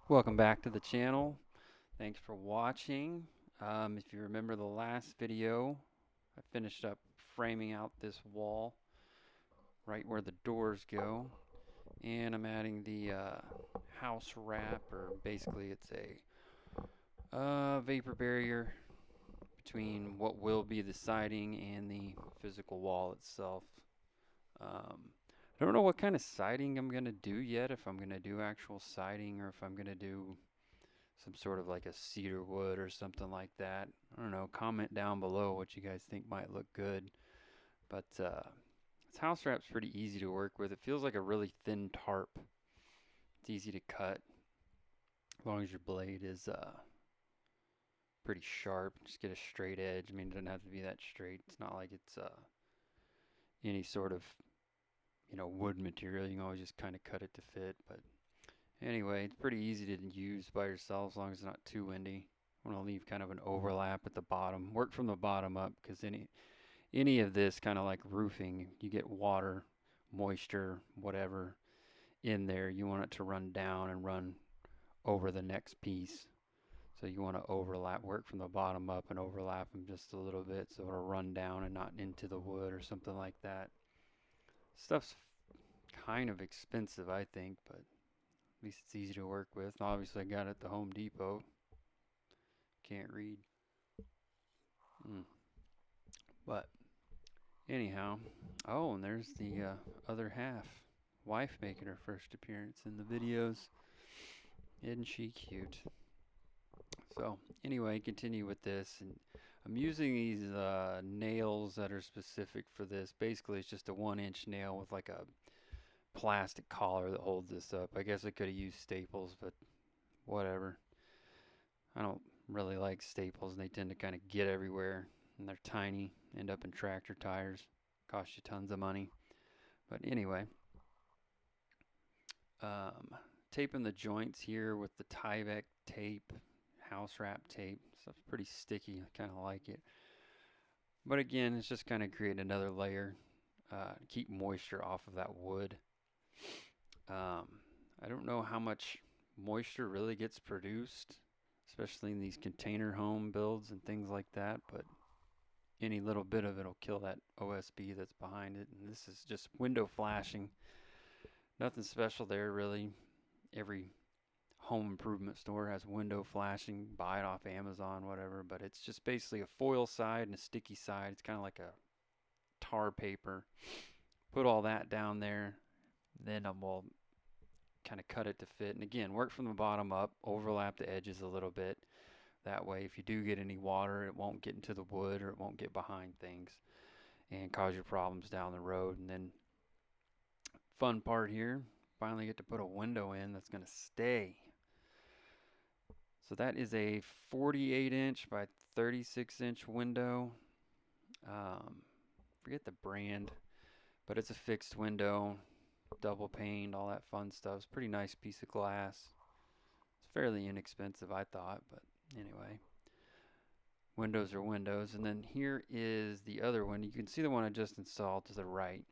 Welcome back to the channel. Thanks for watching. If you remember the last video, I finished up framing out this wall right where the doors go, and I'm adding the house wrap, or basically it's a vapor barrier between what will be the siding and the physical wall itself. I don't know what kind of siding I'm gonna do yet, if I'm gonna do actual siding or if I'm gonna do some sort of like a cedar wood or something like that. I don't know. Comment down below what you guys think might look good. But this house wrap's pretty easy to work with. It feels like a really thin tarp. It's easy to cut as long as your blade is pretty sharp. Just get a straight edge. I mean, it doesn't have to be that straight. It's not like it's any sort of wood material. You can always just kind of cut it to fit. But anyway, it's pretty easy to use by yourself as long as it's not too windy. I want to leave kind of an overlap at the bottom. Work from the bottom up, because any of this, kind of like roofing, you get water, moisture, whatever in there. You want it to run down and run over the next piece. So you want to overlap, work from the bottom up and overlap them just a little bit so it'll run down and not into the wood or something like that. Stuff's kind of expensive, I think, but at least it's easy to work with. Obviously, I got it at the Home Depot. Can't read. But anyhow, oh, and there's the other half. Wife making her first appearance in the videos. Isn't she cute? So anyway, continue with this, and I'm using these nails that are specific for this. Basically, it's just a 1-inch nail with like a plastic collar that holds this up. I guess I could have used staples, but whatever. I don't really like staples, and they tend to kind of get everywhere, and they're tiny, end up in tractor tires, cost you tons of money. But anyway, taping the joints here with the Tyvek tape, house wrap tape. Stuff's pretty sticky. I kind of like it. But again, it's just kind of creating another layer to keep moisture off of that wood. I don't know how much moisture really gets produced, especially in these container home builds and things like that, but any little bit of it will kill that OSB that's behind it. And this is just window flashing. Nothing special there really. Every home improvement store has window flashing. Buy it off Amazon, whatever. But it's just basically a foil side and a sticky side. It's kind of like a tar paper. Put all that down there. Then we'll kind of cut it to fit. And again, work from the bottom up. Overlap the edges a little bit. That way, if you do get any water, it won't get into the wood, or it won't get behind things and cause you problems down the road. And then, fun part here, finally get to put a window in that's going to stay. So that is a 48-inch by 36-inch window. Forget the brand, but it's a fixed window, double paned, all that fun stuff. It's a pretty nice piece of glass. It's fairly inexpensive, I thought, but anyway. Windows are windows. And then here is the other one. You can see the one I just installed to the right.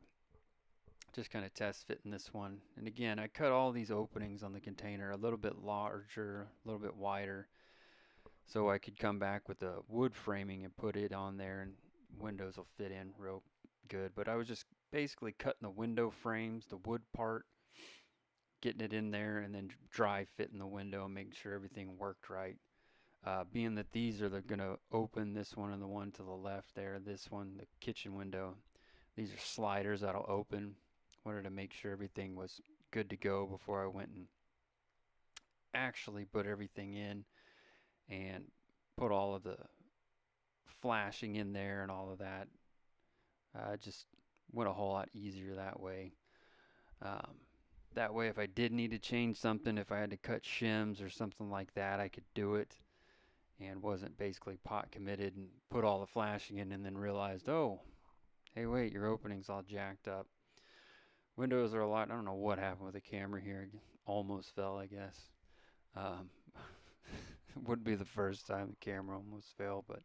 Just kind of test fitting this one. And again, I cut all these openings on the container a little bit larger, a little bit wider, so I could come back with the wood framing and put it on there, and windows will fit in real good. But I was just basically cutting the window frames, the wood part, getting it in there, and then dry fitting the window and making sure everything worked right. Being that these are going to open, this one and the one to the left there, this one, the kitchen window, these are sliders that'll open. Wanted to make sure everything was good to go before I went and actually put everything in and put all of the flashing in there and all of that. Just went a whole lot easier that way. That way, if I did need to change something, if I had to cut shims or something like that, I could do it and wasn't basically pot committed and put all the flashing in and then realized, oh, hey, wait, your opening's all jacked up. Windows are a lot. I don't know what happened with the camera here. It almost fell, I guess. It wouldn't be the first time the camera almost fell, but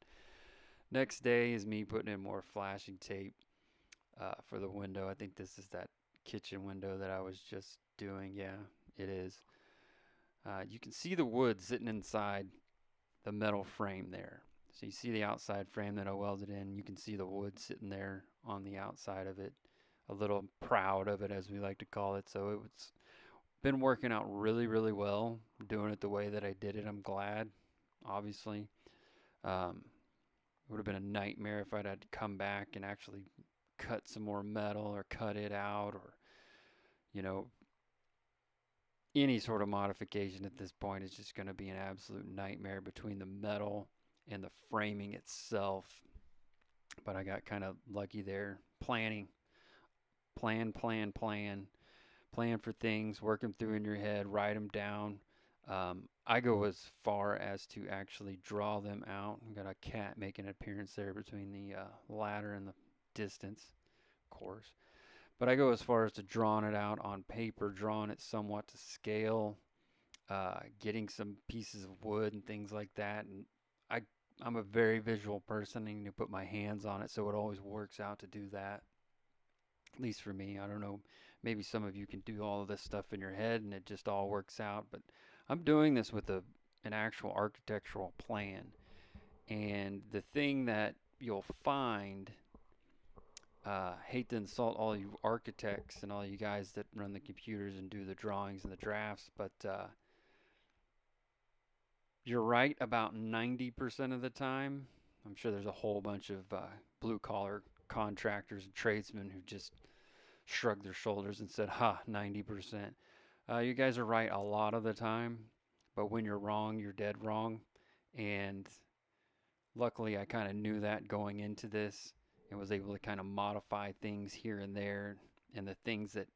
next day is me putting in more flashing tape for the window. I think this is that kitchen window that I was just doing. Yeah, it is. You can see the wood sitting inside the metal frame there. So you see the outside frame that I welded in. You can see the wood sitting there on the outside of it. A little proud of it, as we like to call it. So it's been working out really, really well. Doing it the way that I did it. I'm glad, obviously. It would have been a nightmare if I'd had to come back and actually cut some more metal or cut it out, or, you know, any sort of modification at this point is just going to be an absolute nightmare between the metal and the framing itself. But I got kind of lucky there. Planning, plan for things, work them through in your head, write them down. I go as far as to actually draw them out. I've got a cat making an appearance there between the ladder and the distance, of course. But I go as far as to drawing it out on paper, drawing it somewhat to scale, getting some pieces of wood and things like that. And I, I'm a very visual person. I need to put my hands on it, so it always works out to do that. At least for me. I don't know. Maybe some of you can do all of this stuff in your head and it just all works out. But I'm doing this with an actual architectural plan. And the thing that you'll find, hate to insult all you architects and all you guys that run the computers and do the drawings and the drafts, but you're right about 90% of the time. I'm sure there's a whole bunch of blue collar contractors and tradesmen who just shrugged their shoulders and said, ha, 90%. You guys are right a lot of the time, but when you're wrong, you're dead wrong. And luckily, I kind of knew that going into this and was able to kind of modify things here and there. And the things that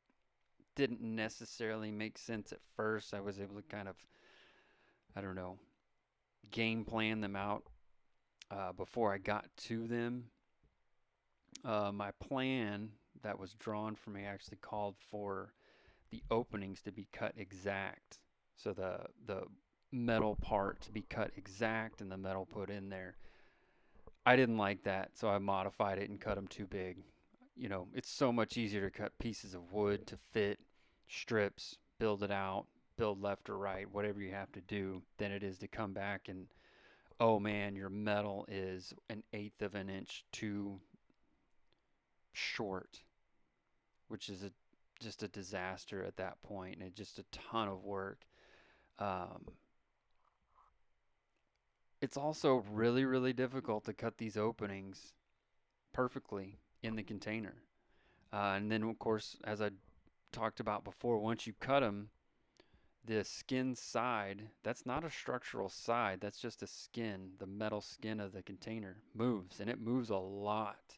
didn't necessarily make sense at first, I was able to kind of, I don't know, game plan them out before I got to them. My plan that was drawn for me actually called for the openings to be cut exact. So the metal part to be cut exact and the metal put in there. I didn't like that, so I modified it and cut them too big. You know, it's so much easier to cut pieces of wood to fit strips, build it out, build left or right, whatever you have to do, than it is to come back and, oh man, your metal is an eighth of an inch too short, which is just a disaster at that point, and it's just a ton of work. Um, it's also really, really difficult to cut these openings perfectly in the container. And then, of course, as I talked about before, once you cut them, the skin side, that's not a structural side, that's just a skin. The metal skin of the container moves, and it moves a lot,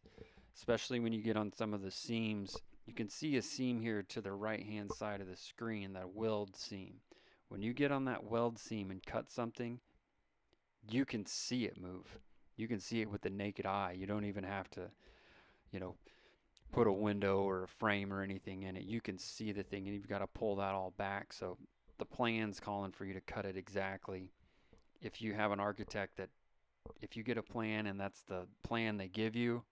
especially when you get on some of the seams. You can see a seam here to the right hand side of the screen, that weld seam. When you get on that weld seam and cut something, you can see it move. You can see it with the naked eye. You don't even have to, you know, put a window or a frame or anything in it. You can see the thing, and you've got to pull that all back. So the plan's calling for you to cut it exactly. If you have an architect that, if you get a plan and that's the plan they give you,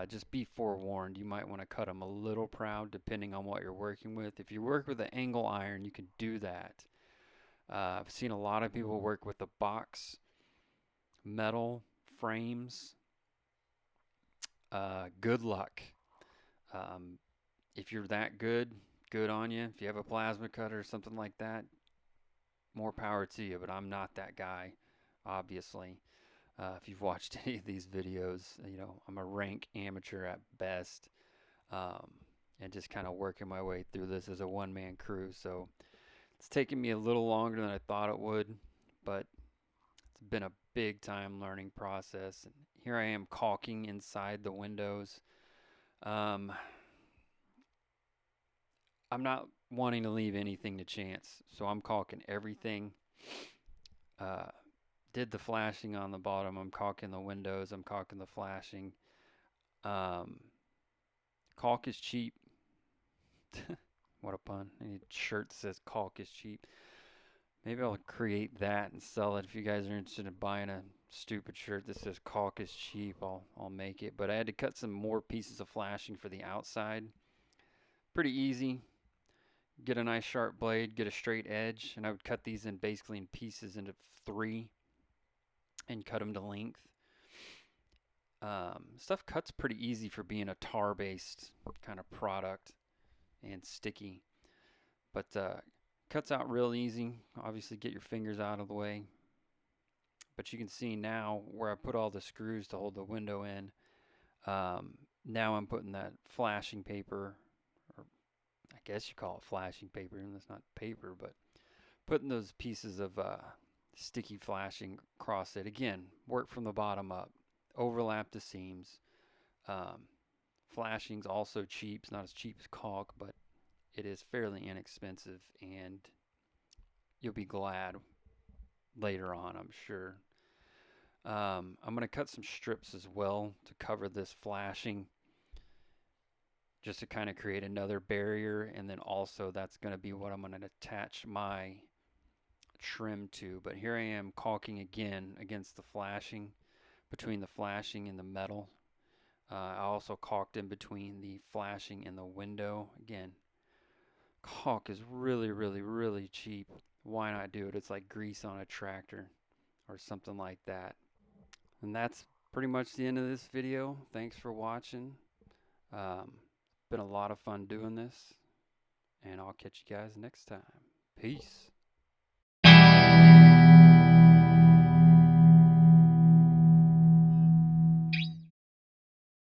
just be forewarned. You might want to cut them a little proud depending on what you're working with. If you work with an angle iron, you can do that. I've seen a lot of people work with the box metal frames. Good luck. Um, if you're that good, good on you. If you have a plasma cutter or something like that, more power to you, but I'm not that guy, obviously. If you've watched any of these videos, you know, I'm a rank amateur at best, and just kind of working my way through this as a one-man crew. So it's taken me a little longer than I thought it would, but it's been a big time learning process. And here I am caulking inside the windows. I'm not wanting to leave anything to chance, so I'm caulking everything. Uh, did the flashing on the bottom. I'm caulking the windows. I'm caulking the flashing. Um, caulk is cheap. What a pun. I need a shirt that says caulk is cheap. Maybe I'll create that and sell it. If you guys are interested in buying a stupid shirt that says caulk is cheap, I'll make it. But I had to cut some more pieces of flashing for the outside. Pretty easy. get a nice sharp blade, get a straight edge, and I would cut these in basically in pieces into 3 and cut them to length. Stuff cuts pretty easy for being a tar-based kind of product and sticky, but cuts out real easy. Obviously, get your fingers out of the way. But you can see now where I put all the screws to hold the window in. Now I'm putting that flashing paper, or I guess you call it flashing paper, and that's not paper, but putting those pieces of sticky flashing across it. Again, work from the bottom up, overlap the seams. Flashing's also cheap. It's not as cheap as caulk, but it is fairly inexpensive, and you'll be glad later on, I'm sure. I'm going to cut some strips as well to cover this flashing, just to kind of create another barrier, and then also that's going to be what I'm going to attach my trim to. But here I am caulking again against the flashing, between the flashing and the metal. I also caulked in between the flashing and the window. Again, caulk is really, really, really cheap. Why not do it? It's like grease on a tractor or something like that. And that's pretty much the end of this video. Thanks for watching. Been a lot of fun doing this, and I'll catch you guys next time. Peace.